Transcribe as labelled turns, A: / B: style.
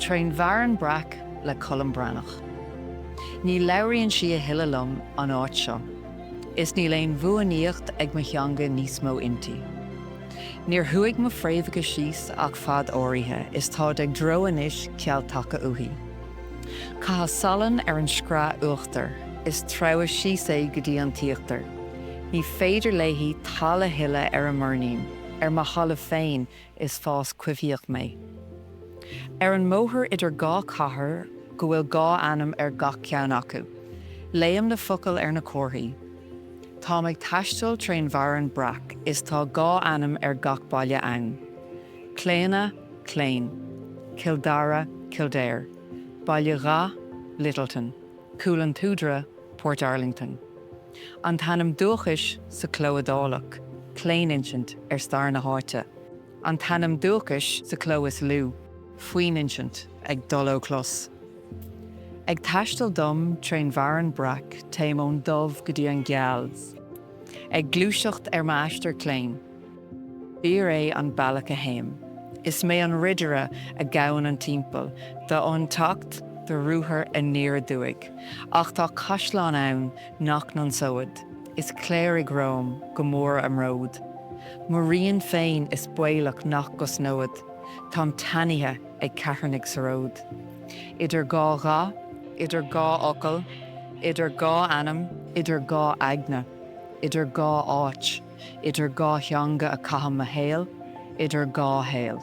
A: Trén Breac le Colm Breathnach. Ní labhraíonn si a hiilealum an áit seo. Is ní léon bhuaíocht ag mo theanga níos mó inti. Níor thuaigh mo fréamhacha síos ach fad áirithe is tá ag dro inis ceall take uí. Catha salan an scrá uachtar, is trabha síos é go dtí an tíochtar. Ní féidir léithí talla hiile an murnaím, má thala féin is fás cuimhíocht mé. An móthar idir gá cathair go bhfuil gá ainm gach ceann acu. Léamh na focail na cóthaí. Tá ag taistil Trén Breac is tá gá ainm gach baile ann. Cléanna, Cléin. Kildara, Kildare. Baile Rá, Littleton. Cúlan Túdra, Port Arlington. An tanam dúchais sa clóadálach, Cléin insint star na háite. An tanam dúchais sa clóas lú, Fuoin insint ag dul ó clos. Ag taistil dom Trén Breac taim ón dubh go dtí an ghealls. Ag glúiseacht maistear Cléin. Bír é an bailach a héim. Is mé an ridere a gabhann an timpeall, dá an tacht de rúthar a níor dúig. Ach tá caisleán ann nach non soad. Is cléir ag Róm go mór am ród. Maríonn féin is buailach nach go snóad. Tám tanithe ag ceathairnig sa ród. Idir gá rá, idir gá ocail, idir gá ainm, idir gá aigna, idir gá áit, idir gá theanga a catham a héal, idir gá héal.